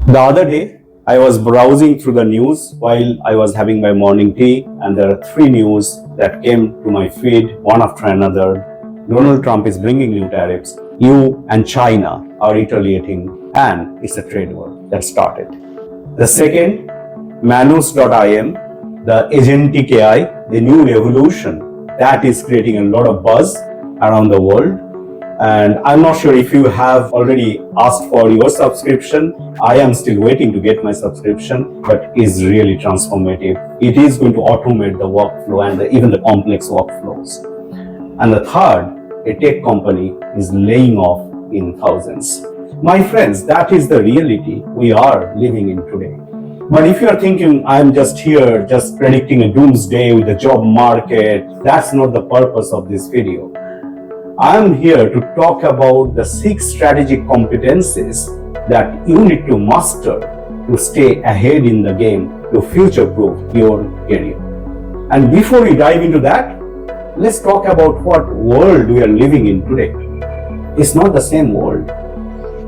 The other day, I was browsing through the news while I was having my morning tea, and there are three news that came to my feed one after another. Donald Trump is bringing new tariffs. EU and China are retaliating, and it's a trade war that started. The second, Manus.im, the Agentic AI, the new revolution that is creating a lot of buzz around the world. And I'm not sure if you have already asked for your subscription. I am still waiting to get my subscription, but it's really transformative. It is going to automate the workflow and even the complex workflows. And the third, a tech company is laying off in thousands. My friends, that is the reality we are living in today. But if you are thinking, I'm just here, just predicting a doomsday with the job market, that's not the purpose of this video. I'm here to talk about the 6 strategic competencies that you need to master to stay ahead in the game, to future-proof your career. And before we dive into that, let's talk about what world we are living in today. It's not the same world.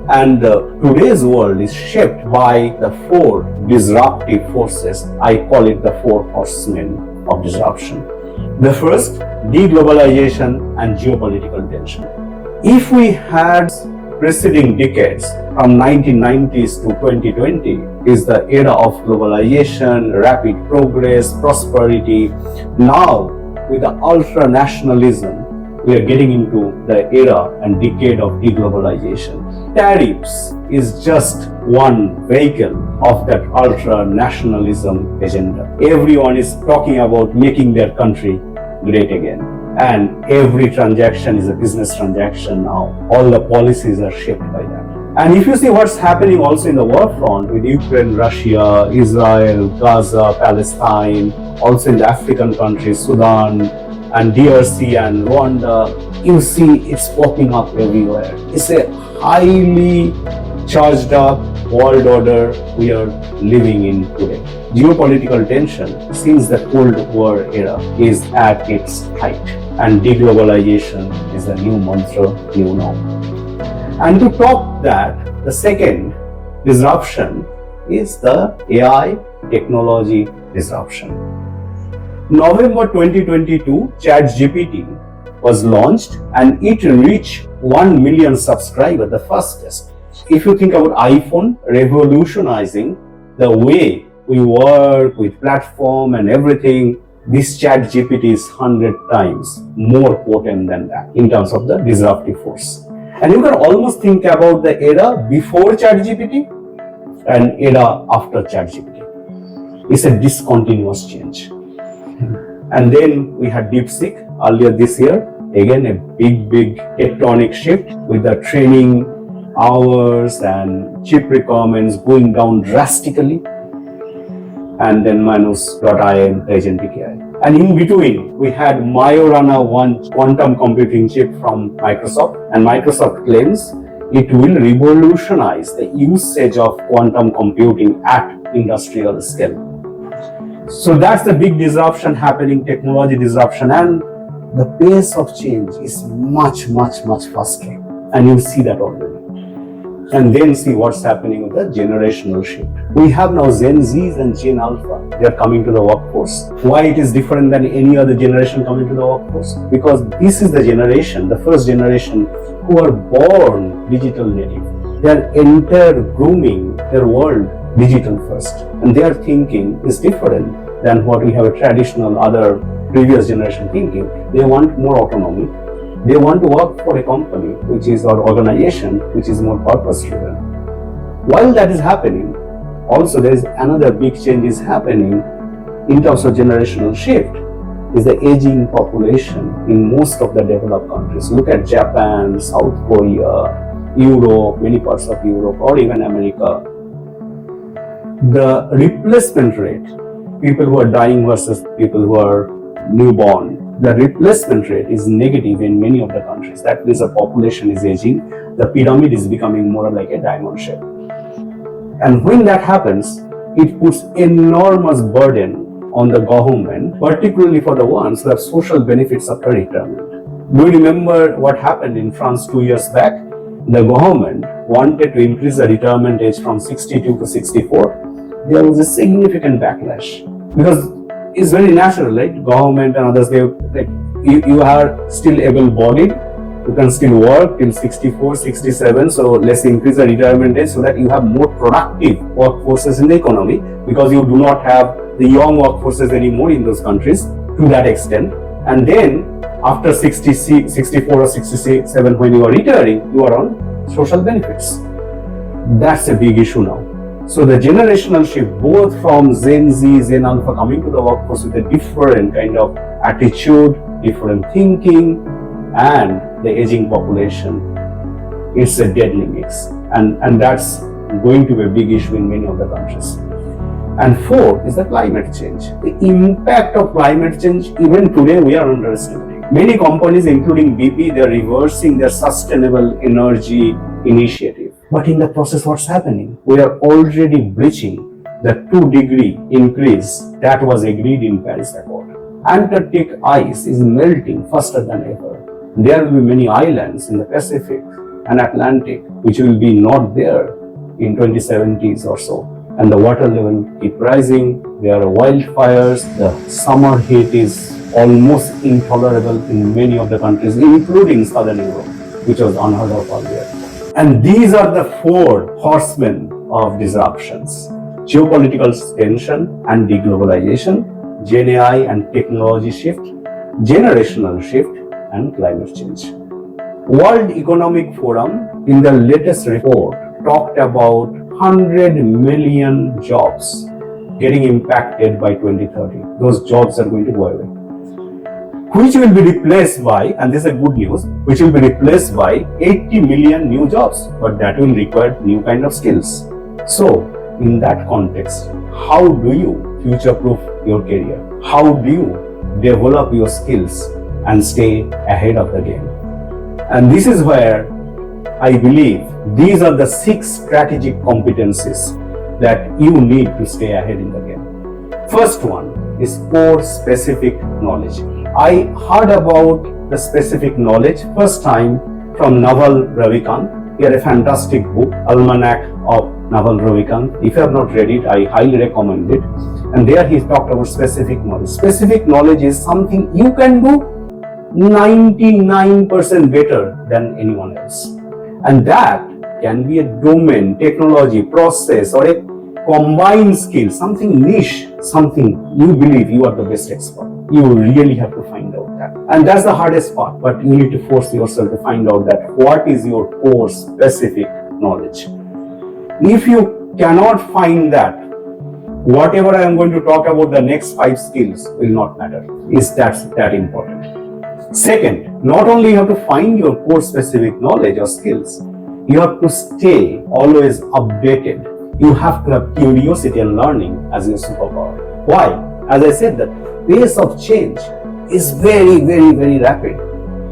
And today's world is shaped by the 4 disruptive forces. I call it the 4 horsemen of disruption. The first, deglobalization and geopolitical tension. If we had preceding decades from 1990s to 2020 is the era of globalization, rapid progress, prosperity. Now, with the ultra-nationalism, we are getting into the era and decade of deglobalization. Tariffs is just one vehicle of that ultra-nationalism agenda. Everyone is talking about making their country great again. And every transaction is a business transaction now. All the policies are shaped by that. And if you see what's happening also in the war front with Ukraine, Russia, Israel, Gaza, Palestine, also in the African countries, Sudan, and DRC and Rwanda, you see it's popping up everywhere. It's a highly charged up world order we are living in today. Geopolitical tension since the Cold War era is at its height, and deglobalization is a new mantra, new norm. And to top that, the second disruption is the AI technology disruption. November 2022, ChatGPT was launched and it reached 1 million subscribers the fastest. If you think about iPhone revolutionizing the way we work with platform and everything, this ChatGPT is 100 times more potent than that in terms of the disruptive force. And you can almost think about the era before ChatGPT and era after ChatGPT. It's a discontinuous change. And then we had DeepSeek earlier this year. Again, a big tectonic shift with the training hours and chip requirements going down drastically. And then Manus.im, Agentic AI. And in between, we had Majorana 1 quantum computing chip from Microsoft. And Microsoft claims it will revolutionize the usage of quantum computing at industrial scale. So that's the big disruption happening, technology disruption, and the pace of change is much faster. And you see that already. And then see what's happening with the generational shift. We have now Gen Zs and Gen Alpha. They are coming to the workforce. Why it is different than any other generation coming to the workforce? Because this is the generation, the first generation who are born digital native. They are entire grooming their world digital first. And their thinking is different than what we have a traditional other previous generation thinking. They want more autonomy. They want to work for a company which is or organization which is more purpose driven. While that is happening, also there is another big change is happening in terms of generational shift is the aging population in most of the developed countries. Look at Japan, South Korea, Europe, many parts of Europe, or even America. The replacement rate, people who are dying versus people who are newborn, the replacement rate is negative in many of the countries. That means the population is aging, the pyramid is becoming more like a diamond shape. And when that happens, it puts enormous burden on the government, particularly for the ones who have social benefits after retirement. Do you remember what happened in France 2 years back? the government wanted to increase the retirement age from 62 to 64, there was a significant backlash. Because it's very natural, right? Government and others, you are still able-bodied, you can still work till 64, 67, so let's increase the retirement age so that you have more productive workforces in the economy, because you do not have the young workforces anymore in those countries to that extent. And then after 64 or 67, when you are retiring, you are on social benefits. That's a big issue now. So the generational shift, both from Gen Z, Gen Alpha coming to the workforce with a different kind of attitude, different thinking, and the aging population, it's a deadly mix. And that's going to be a big issue in many of the countries. And fourth is the climate change. The impact of climate change, even today, we are underestimating. Many companies, including BP, they're reversing their sustainable energy initiative. But in the process, what's happening? We are already breaching the 2-degree increase that was agreed in Paris Accord. Antarctic ice is melting faster than ever. There will be many islands in the Pacific and Atlantic which will be not there in 2070s or so. And the water level keep rising. There are wildfires. The summer heat is almost intolerable in many of the countries, including Southern Europe, which was unheard of earlier. And these are the 4 horsemen of disruptions: geopolitical tension and deglobalization, Gen AI and technology shift, generational shift, and climate change. World Economic Forum in the latest report talked about 100 million jobs getting impacted by 2030. Those jobs are going to go away, which will be replaced by, and this is a good news, which will be replaced by 80 million new jobs, but that will require new kind of skills. So, in that context, how do you future-proof your career? How do you develop your skills and stay ahead of the game? And this is where I believe these are the 6 strategic competencies that you need to stay ahead in the game. First one is core specific knowledge. I heard about the specific knowledge first time from Naval Ravikant. He had a fantastic book, Almanac of Naval Ravikant. If you have not read it, I highly recommend it. And there he talked about specific knowledge. Specific knowledge is something you can do 99% better than anyone else. And that can be a domain, technology, process, or a combined skill, something niche, something you believe you are the best expert. You really have to find out that. And that's the hardest part, but you need to force yourself to find out that what is your core specific knowledge. If you cannot find that, whatever I am going to talk about the next 5 skills will not matter. That's that important. Second, not only you have to find your core specific knowledge or skills, you have to stay always updated. You have to have curiosity and learning as your superpower. Why? As I said, the pace of change is very, very, very rapid.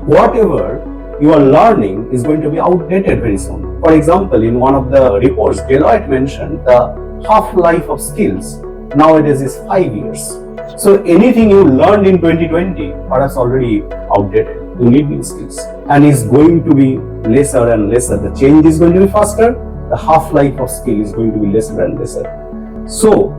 Whatever you are learning is going to be outdated very soon. For example, in one of the reports, Deloitte mentioned the half-life of skills nowadays is 5 years. So anything you learned in 2020 perhaps already outdated. You need new skills, and it's going to be lesser and lesser. The change is going to be faster. The half-life of skill is going to be lesser and lesser. So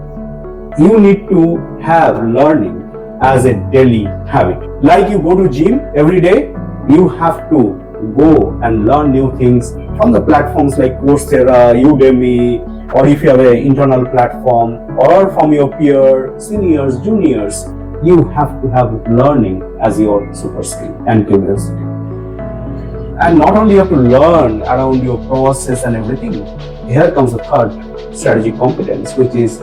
you need to have learning as a daily habit. Like you go to gym every day, you have to go and learn new things from the platforms like Coursera, Udemy, or if you have an internal platform, or from your peer, seniors, juniors. You have to have learning as your super skill and curiosity. And not only you have to learn around your process and everything, here comes the third strategic competence, which is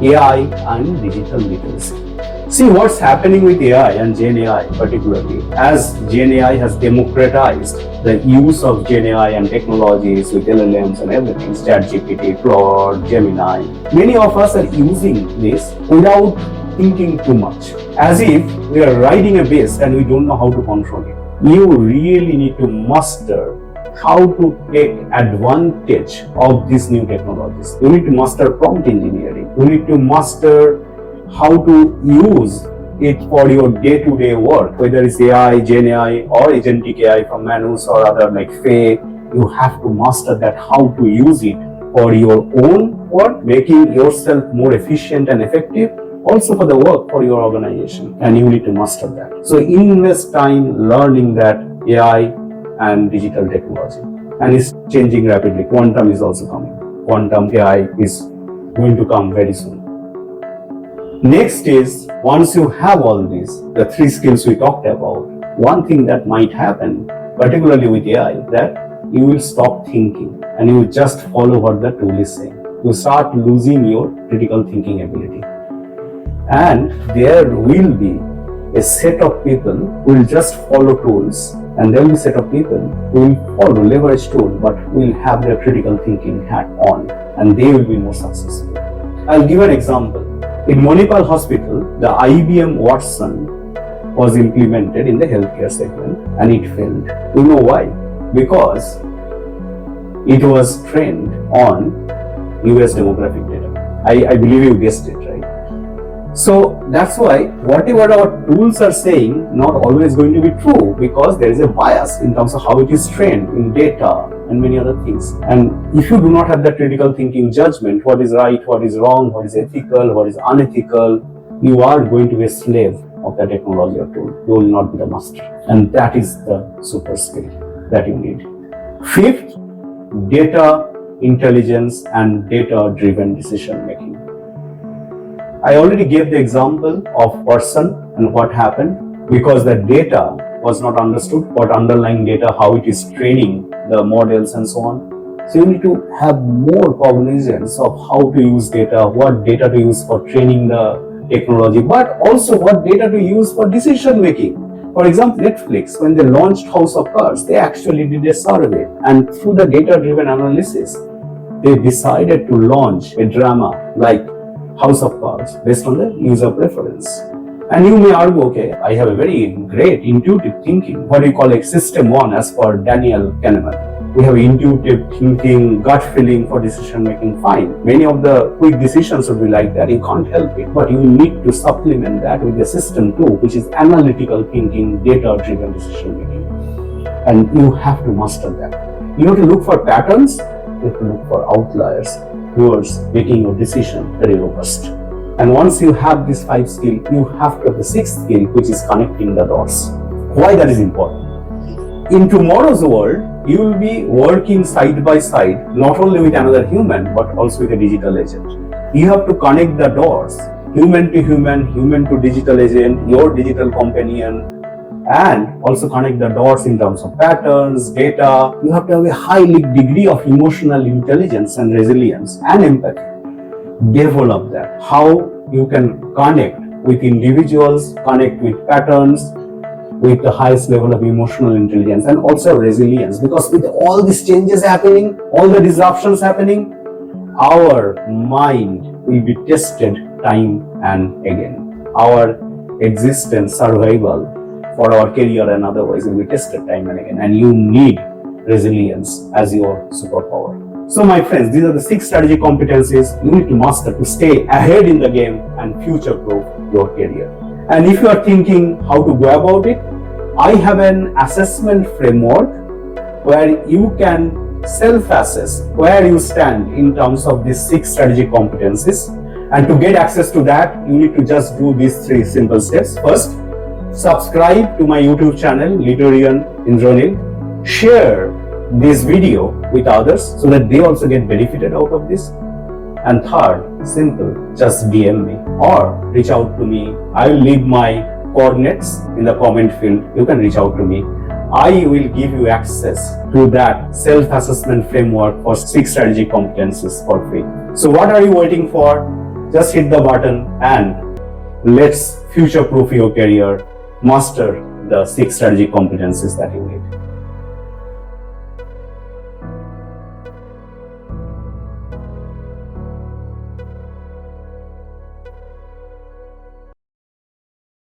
AI and digital literacy. See what's happening with AI and Gen AI particularly. As Gen AI has democratized the use of Gen AI and technologies with LLMs and everything, ChatGPT, Claude, Gemini, many of us are using this without thinking too much, as if we are riding a beast and we don't know how to control it. You really need to master how to take advantage of these new technologies. You need to master prompt engineering. You need to master how to use it for your day-to-day work, whether it's AI, Gen AI, or Agentic AI from Manus or other like Faye. You have to master that, how to use it for your own work, making yourself more efficient and effective, also for the work for your organization, and you need to master that. So invest time learning that AI and digital technology, and it's changing rapidly. Quantum is also coming. Quantum AI is going to come very soon. Next is, once you have all these, the 3 skills we talked about, one thing that might happen, particularly with AI, that you will stop thinking and you will just follow what the tool is saying. You start losing your critical thinking ability. And there will be a set of people who will just follow tools, and there will be a set of people who will follow leverage tool but will have their critical thinking hat on, and they will be more successful. I'll give an example. In Manipal Hospital, the IBM Watson was implemented in the healthcare segment and it failed. You know why? Because it was trained on US demographic data. I believe you guessed it, right? So that's why whatever our tools are saying, not always going to be true, because there is a bias in terms of how it is trained in data and many other things. And if you do not have that critical thinking judgment, what is right, what is wrong, what is ethical, what is unethical, you are going to be a slave of the technology or tool. You will not be the master. And that is the super skill that you need. 5th, data intelligence and data-driven decision making. I already gave the example of person and what happened because the data was not understood, what underlying data, how it is training the models and so on. So you need to have more cognizance of how to use data, what data to use for training the technology, but also what data to use for decision making. For example, Netflix, when they launched House of Cards, they actually did a survey, and through the data-driven analysis, they decided to launch a drama like House of Cards based on the user preference. And you may argue, okay, I have a very great intuitive thinking, what we call a system 1 as per Daniel Kahneman. We have intuitive thinking, gut feeling for decision making, fine. Many of the quick decisions will be like that, you can't help it, but you need to supplement that with the system 2, which is analytical thinking, data-driven decision making. And you have to master that. You have to look for patterns, you have to look for outliers towards making your decision very robust. And once you have these 5 skills, you have to have the 6th skill, which is connecting the dots. Why that is important? In tomorrow's world, you will be working side by side, not only with another human, but also with a digital agent. You have to connect the dots, human to human, human to digital agent, your digital companion, and also connect the dots in terms of patterns, data. You have to have a high degree of emotional intelligence and resilience and empathy. Develop that. How you can connect with individuals, connect with patterns, with the highest level of emotional intelligence and also resilience, because with all these changes happening, all the disruptions happening, our mind will be tested time and again. Our existence, survival for our career and otherwise will be tested time and again, and you need resilience as your superpower. So my friends, these are the 6 strategic competencies you need to master to stay ahead in the game and future-proof your career. And if you are thinking how to go about it, I have an assessment framework where you can self-assess where you stand in terms of these 6 strategic competencies. And to get access to that, you need to just do these 3 simple steps. First, subscribe to my YouTube channel, Leaderion Indranil. Share this video with others so that they also get benefited out of this. And third, simple, just DM me or reach out to me. I will leave my coordinates in the comment field. You can reach out to me. I will give you access to that self-assessment framework for 6 strategic competencies for free. So what are you waiting for? Just hit the button and let's future-proof your career, master the 6 strategic competencies that you need.